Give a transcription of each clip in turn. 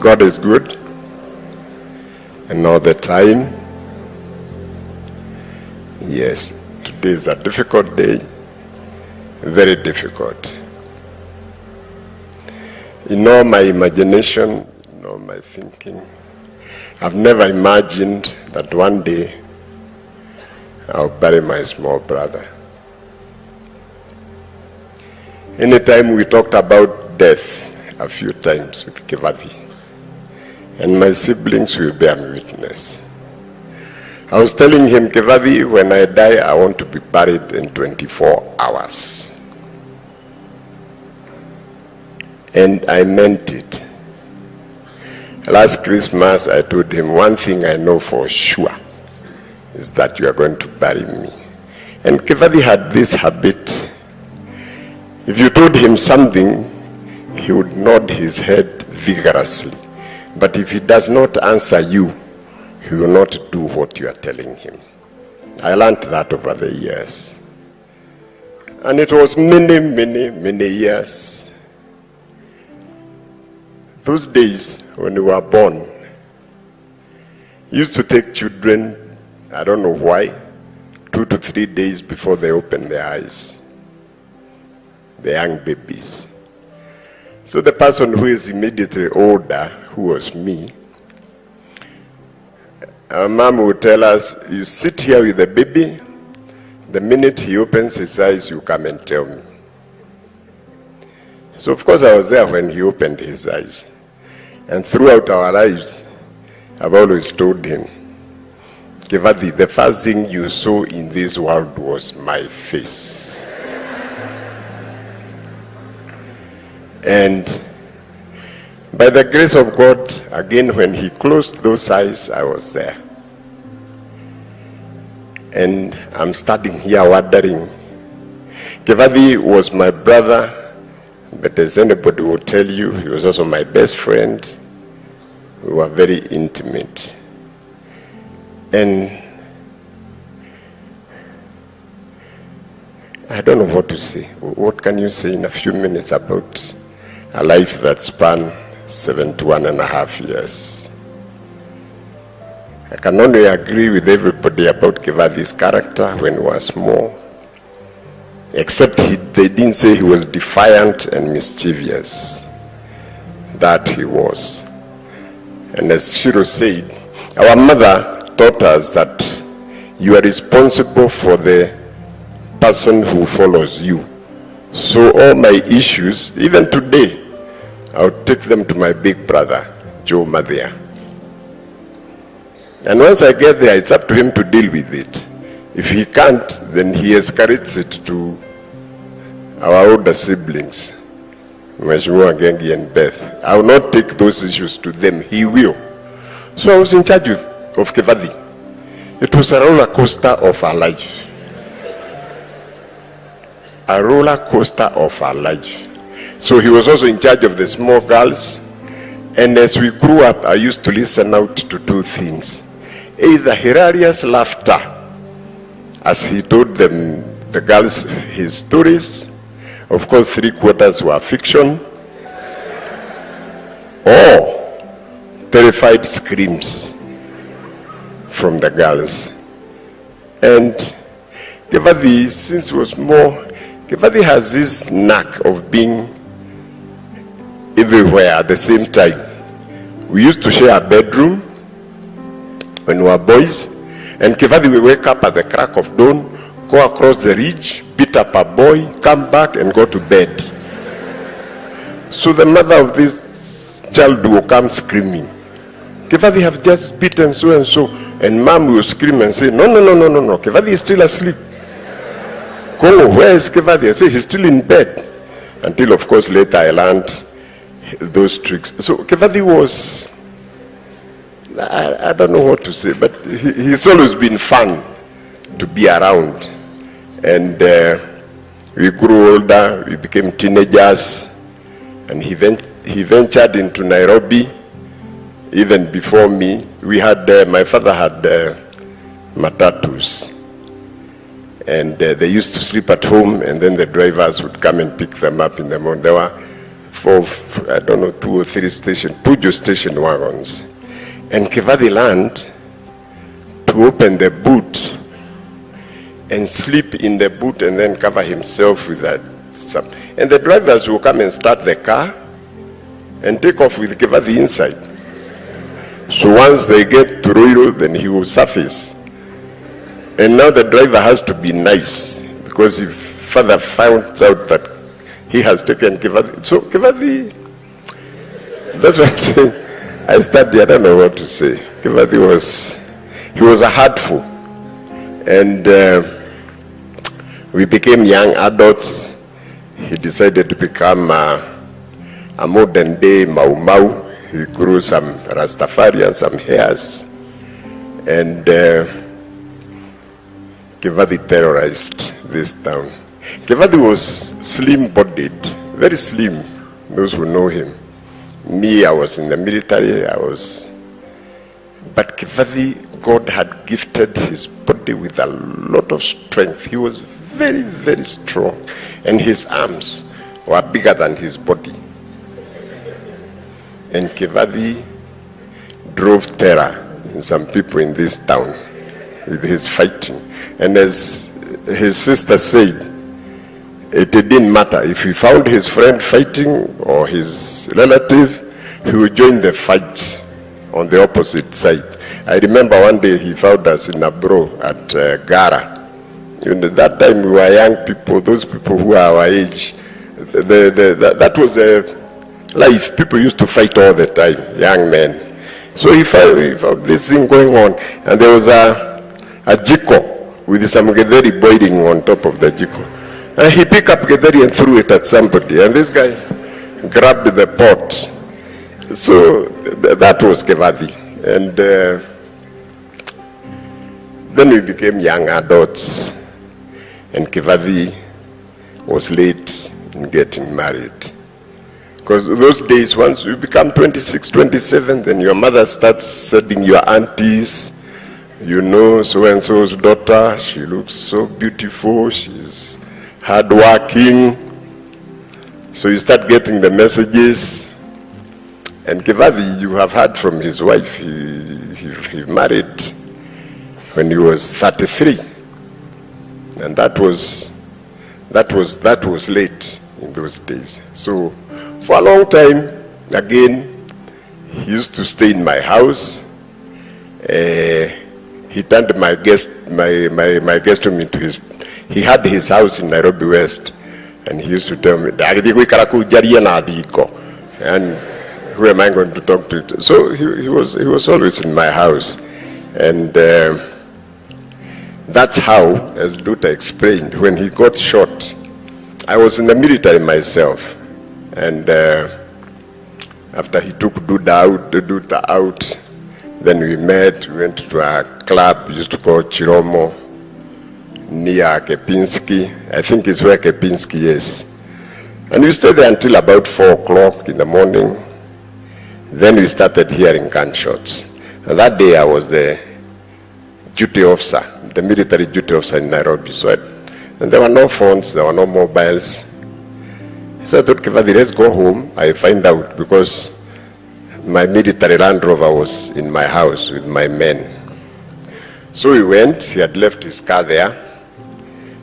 God is good, and all the time. Yes, today is a difficult day, very difficult. In all my imagination, in all my thinking, I've never imagined that one day I'll bury my small brother. Anytime we talked about death, a few times with Kibathi, and my siblings will bear me witness. I was telling him, Kibathi, when I die, I want to be buried in 24 hours. And I meant it. Last Christmas, I told him, one thing I know for sure is that you are going to bury me. And Kibathi had this habit. If you told him something, he would nod his head vigorously. But if he does not answer you, he will not do what you are telling him. I learned that over the years. And it was many, many, many years. Those days when we were born, used to take children, I don't know why, 2 to 3 days before they open their eyes. The young babies. So the person who is immediately older, who was me, our mom would tell us, you sit here with the baby, the minute he opens his eyes, you come and tell me. So of course I was there when he opened his eyes. And throughout our lives, I've always told him, Kibathi, the first thing you saw in this world was my face. And by the grace of God, again, when he closed those eyes, I was there. And I'm standing here wondering, Kibathi was my brother, but as anybody will tell you, he was also my best friend. We were very intimate. And I don't know what to say. What can you say in a few minutes about a life that spanned 71.5 years? I can only agree with everybody about Kibathi's character when he was small, except they didn't say he was defiant and mischievous. That he was. And as Shiro said, our mother taught us that you are responsible for the person who follows you. So all my issues, even today, I'll take them to my big brother, Joe Madhia. And once I get there, it's up to him to deal with it. If he can't, then he escalates it to our older siblings, Mheshimiwa Gengi and Beth. I will not take those issues to them, he will. So I was in charge of Kibathi. It was a roller coaster of our life. A roller coaster of our life. So he was also in charge of the small girls. And as we grew up, I used to listen out to 2 things. Either hilarious laughter, as he told them, the girls, his stories. Of course, 3/4 were fiction. Or terrified screams from the girls. And Kibathi, since he was more, Kibathi has this knack of being everywhere at the same time. We used to share a bedroom when we were boys, and Kibathi would wake up at the crack of dawn, go across the ridge, beat up a boy, come back and go to bed. So the mother of this child will come screaming, Kibathi have just beaten so and so, and mom will scream and say, no, Kibathi is still asleep. Kungu, where is Kibathi? I say, he's still in bed. Until of course later I learned those tricks. So Kibathi was, I don't know what to say, but he's always been fun to be around. And we grew older, we became teenagers, and he ventured into Nairobi. Even before me, we had, my father had matatus. And they used to sleep at home, and then the drivers would come and pick them up in the morning. There were I don't know, 2 or 3 Pujo station wagons. And Kibathi learned to open the boot and sleep in the boot and then cover himself with that. And the drivers will come and start the car and take off with Kibathi inside. So once they get to Ruto, then he will surface. And now the driver has to be nice, because if father finds out that he has taken Kibathi, so Kibathi, that's what I'm saying. I studied, I don't know what to say. Kibathi was a heartful. And we became young adults. He decided to become a modern day Mau Mau. He grew some Rastafari and some hairs. And Kibathi terrorized this town. Kibathi was slim-bodied, very slim, those who know him. Me, I was in the military, but Kibathi, God had gifted his body with a lot of strength. He was very, very strong. And his arms were bigger than his body. And Kibathi drove terror in some people in this town with his fighting. And as his sister said, it didn't matter. If he found his friend fighting or his relative, he would join the fight on the opposite side. I remember one day he found us in Abro at Gara. That time we were young people, those people who are our age. That was the life. People used to fight all the time, young men. So he found this thing going on, and there was a jiko with some getheri boiling on top of the jiko. And he picked up getheri and threw it at somebody, and this guy grabbed the pot. So that was Kibathi. And then we became young adults, and Kibathi was late in getting married. Because those days, once you become 26, 27, then your mother starts sending your aunties, you know, so-and-so's daughter, she looks so beautiful, she's hardworking. So you start getting the messages. And Kibathi, you have heard from his wife, he married when he was 33. And that was late in those days. So for a long time, again, he used to stay in my house. He turned my guest room into his. He had his house in Nairobi West, and he used to tell me, and who am I going to talk to? So he was always in my house, and that's how, as Ruto explained, when he got shot, I was in the military myself, and after he took Duda out, then we met, we went to a club we used to call Chiromo, near Kepinski. I think it's where Kepinski is. And we stayed there until about 4 o'clock in the morning. Then we started hearing gunshots. And that day I was the duty officer, the military duty officer in Nairobi. And there were no phones, there were no mobiles. So I thought, Kibathi, let's go home. I find out, because my military Land Rover was in my house with my men. So we went, he had left his car there.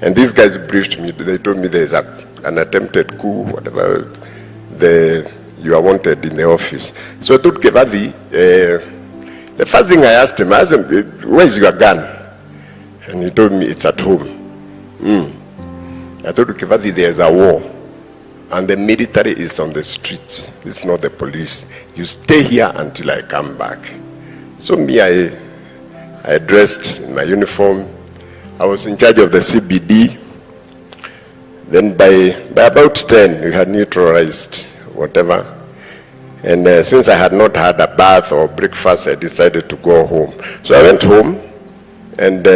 And these guys briefed me, they told me there's an attempted coup, whatever, you are wanted in the office. So I told Kibathi, the first thing I asked him, where's your gun? And he told me, it's at home. I told Kibathi, there's a war, and the military is on the streets. It's not the police. You stay here until I come back. So me, I dressed in my uniform. I was in charge of the CBD. Then by about 10, we had neutralized whatever. And since I had not had a bath or breakfast, I decided to go home. So I went home, and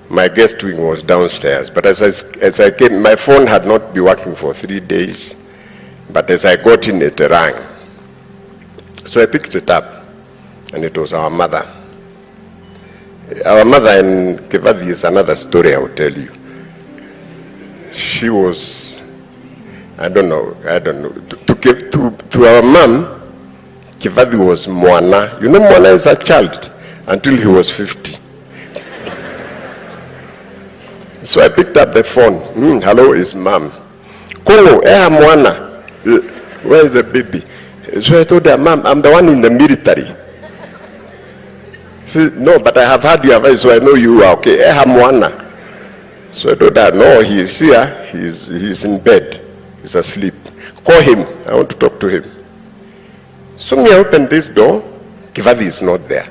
my guest wing was downstairs. But as I came, my phone had not been working for 3 days. But as I got in, it rang. So I picked it up, and it was our mother. Our mother in Kibathi is another story I will tell you. She was I don't know. To our mom, Kibathi was Mwana. You know Mwana is a child until he was 50. So I picked up the phone. Hello, is mom. Kungu, Mwana. Where is the baby? So I told her, Mom, I'm the one in the military. She said, no, but I have heard your voice, so I know you are okay. Mwana. So I told her, no, he is here. He's in bed. He's asleep. Call him. I want to talk to him. So me, I opened this door. Kibathi is not there.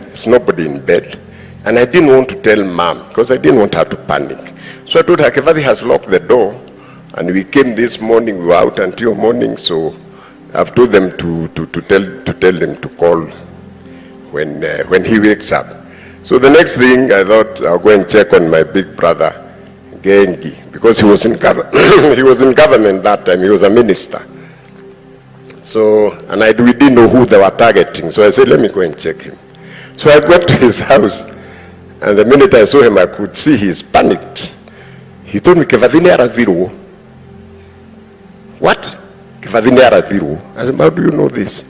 There's nobody in bed. And I didn't want to tell Mom because I didn't want her to panic. So I told her, Kibathi has locked the door. And we came this morning. We were out until morning. So I've told them to tell them to call when he wakes up. So the next thing, I thought I'll go and check on my big brother, Gengi, because he was in he was in government that time. He was a minister. So, and we didn't know who they were targeting. So I said, let me go and check him. So I got to his house, and the minute I saw him, I could see he's panicked. He told me, Kibathi Aradhiru. What? Kibathi Aradhiru. I said, how do you know this?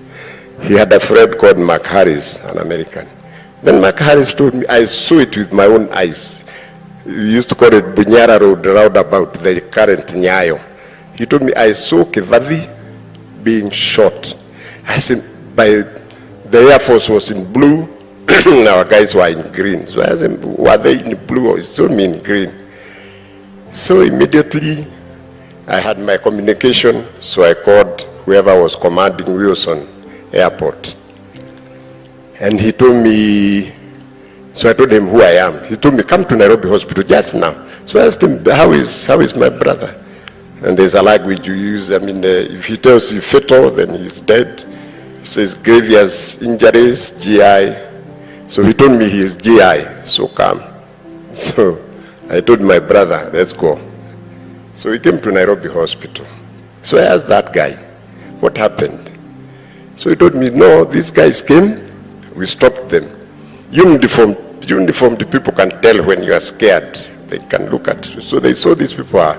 He had a friend called Mark Harris, an American. Then Mark Harris told me, I saw it with my own eyes. We used to call it Bunyara Road, roundabout, the current Nyayo. He told me, I saw Kibathi being shot. I said, the Air Force was in blue, our guys were in green. So I said, were they in blue or he told me in green? So immediately, I had my communication, so I called whoever was commanding Wilson Airport. And he told me, so I told him who I am. He told me, come to Nairobi Hospital just now. So I asked him, how is my brother? And there's a language you use. I mean, if he tells you fetal, then he's dead. He says grievous injuries, GI. So he told me he is GI, so come. So I told my brother, let's go. So he came to Nairobi Hospital. So I asked that guy, what happened? So he told me, no, these guys came, we stopped them. Uniformed people can tell when you are scared. They can look at you. So they saw these people are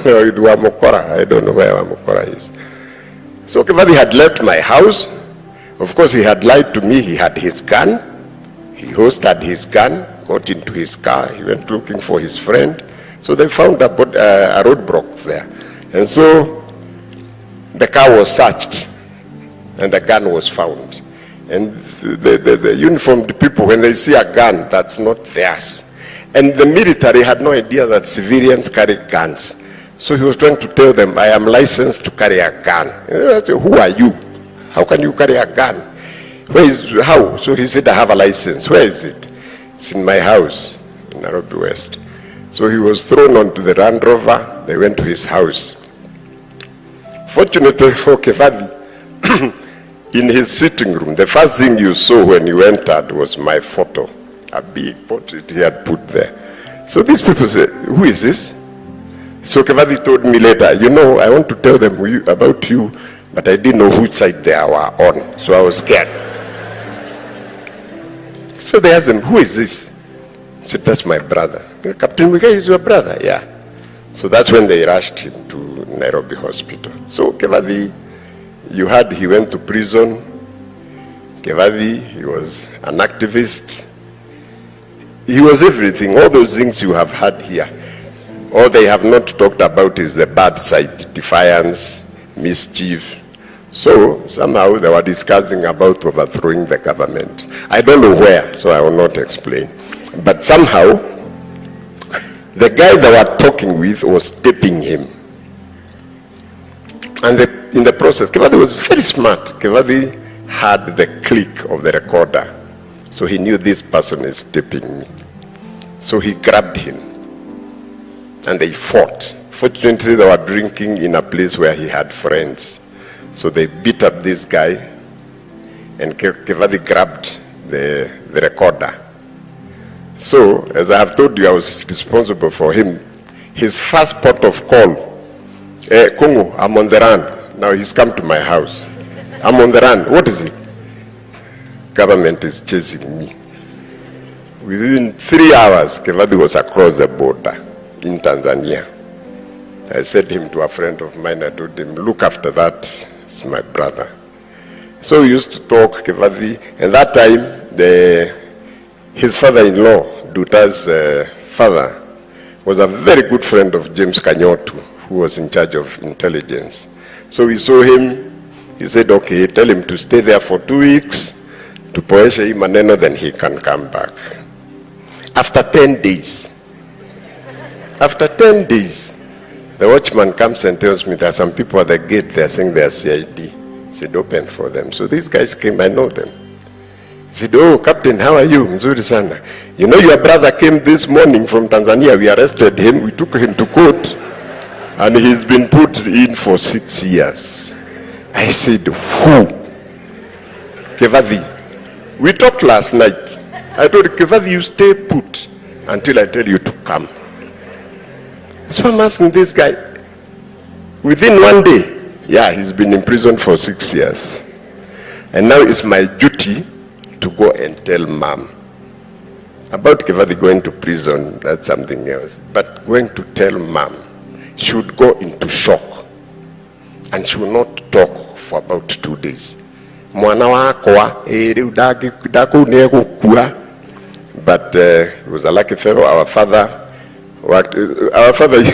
with Wamokora. I don't know where Wamokora is. So Kibathi had left my house. Of course, he had lied to me. He had his gun. He holstered his gun, got into his car. He went looking for his friend. So they found a roadblock there. And so the car was searched and the gun was found. And the uniformed people, when they see a gun, that's not theirs. And the military had no idea that civilians carry guns. So he was trying to tell them, I am licensed to carry a gun. And I said, who are you? How can you carry a gun? How? So he said, I have a license. Where is it? It's in my house in Nairobi West. So he was thrown onto the Land Rover. They went to his house. Fortunately for Kibathi, in his sitting room, the first thing you saw when you entered was my photo, a big portrait he had put there. So these people said, who is this? So Kibathi told me later, you know, I want to tell them about you, but I didn't know which side they were on, so I was scared. So they asked him, who is this? He said, that's my brother. Captain Muigai is your brother? Yeah. So that's when they rushed him to Nairobi Hospital. So Kibathi, you heard he went to prison. Kibathi, he was an activist. He was everything, all those things you have heard here. All they have not talked about is the bad side, defiance, mischief. So somehow they were discussing about overthrowing the government. I don't know where, so I will not explain. But somehow, the guy they were talking with was taping him. And in the process, Kibathi was very smart. Kibathi had the click of the recorder. So he knew this person is taping me. So he grabbed him. And they fought. Fortunately, they were drinking in a place where he had friends. So they beat up this guy. And Kibathi grabbed the recorder. So, as I have told you, I was responsible for him. His first port of call, Kungu, I'm on the run. Now he's come to my house. I'm on the run. What is it? Government is chasing me. Within 3 hours, Kibathi was across the border in Tanzania. I said him to a friend of mine. I told him, look after that, it's my brother. So we used to talk, Kibathi, and that time, his father-in-law, Duta's father, was a very good friend of James Kenyatta'S, who was in charge of intelligence. So we saw him, he said, okay, tell him to stay there for 2 weeks, to poesha hii maneno, then he can come back. After 10 days, the watchman comes and tells me there are some people at the gate, they are saying they are CID. He said, open for them. So these guys came, I know them. He said, oh, Captain, how are you? Mzuri sana. You know, your brother came this morning from Tanzania. We arrested him. We took him to court. And he's been put in for 6 years. I said, who? Kibathi. We talked last night. I told Kibathi, you stay put until I tell you to come. So I'm asking this guy, within 1 day, yeah, he's been in prison for 6 years. And now it's my duty to go and tell mom. About Kibathi going to prison, that's something else. But going to tell mom, she would go into shock. And she will not talk for about 2 days. Mwana wakwa, but it was a lucky fellow. Our father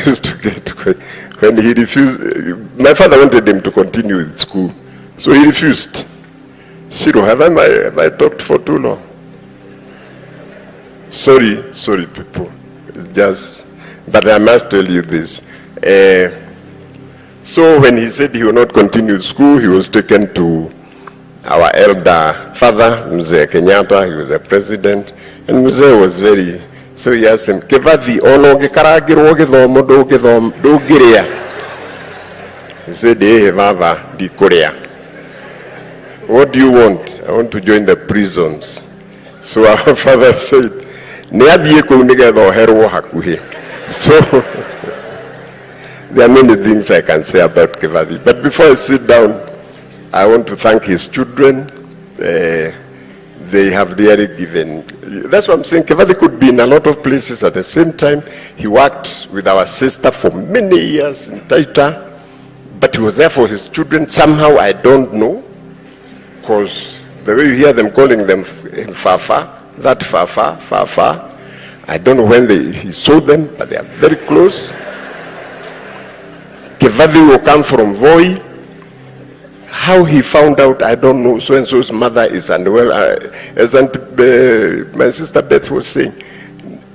used to get, when he refused, my father wanted him to continue with school. So he refused. Shiro, have I talked for too long? Sorry people. It's just, but I must tell you this. So when he said he will not continue school, he was taken to our elder father, Mzee Kenyatta. He was the president. And Mzee was very, so he asked him, Kibathi, ono gikaragirwo githomo ndugiria. He said, hey, Baba, dikuria. What do you want? I want to join the prisons. So our father said, so there are many things I can say about Kibathi. But before I sit down, I want to thank his children. They have really given. That's what I'm saying. Kibathi could be in a lot of places at the same time. He worked with our sister for many years in Taita, but he was there for his children. Somehow, I don't know, because the way you hear them calling them Fafa, that Fafa, I don't know when he saw them, but they are very close. Kibathi will come from Voi. How he found out, I don't know. So-and-so's mother is unwell. As my sister Beth was saying,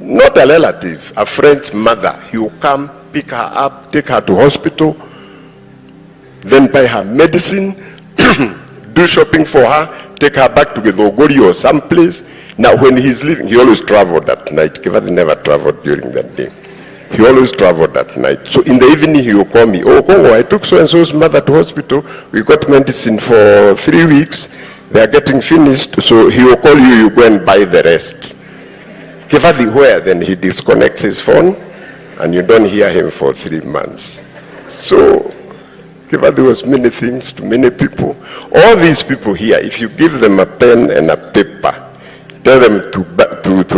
not a relative, a friend's mother. He will come, pick her up, take her to hospital, then buy her medicine, do shopping for her, take her back to Githogori or someplace. Now when he's leaving, he always traveled at night. Kibathi never traveled during that day. He always traveled at night. So in the evening he will call me, oh Kungu, I took so-and-so's mother to hospital. We got medicine for 3 weeks. They are getting finished. So he will call you, you go and buy the rest. Kibathi where? Then he disconnects his phone and you don't hear him for 3 months. So Kibathi was many things to many people. All these people here, if you give them a pen and a paper, tell them to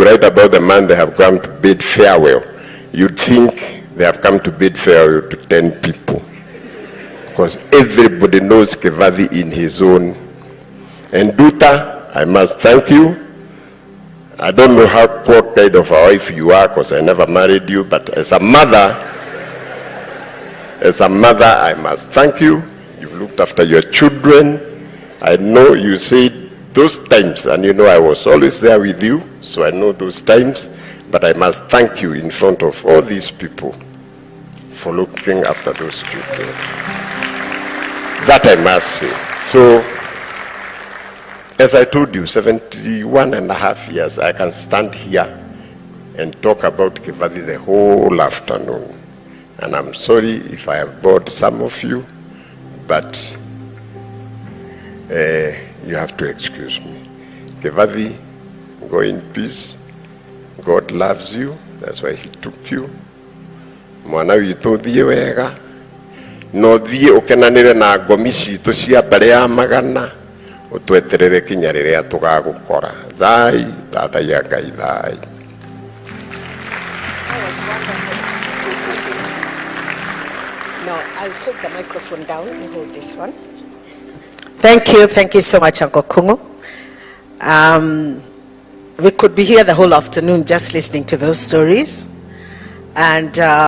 write about the man they have come to bid farewell, you'd think they have come to bid farewell to 10 people. Because everybody knows Kibathi in his own. And Duta, I must thank you. I don't know what kind of a wife you are, because I never married you, but as a mother, I must thank you. You've looked after your children. I know you said those times, and you know I was always there with you, so I know those times. But I must thank you in front of all these people for looking after those children. That I must say. So, as I told you, 71.5 years, I can stand here and talk about Kibathi the whole afternoon. And I'm sorry if I have bored some of you, but you have to excuse me. Kibathi, go in peace. God loves you. That's why he took you. Mwana witu thie wega. No thie ukenanire na ngomi citu cia mbere ya magana. Utweterere kinya riria tugagukora. Thai, tata ya Ngai thai. That was wonderful. No, I'll take the microphone down and hold this one. Thank you so much, Uncle Kungu. We could be here the whole afternoon just listening to those stories. And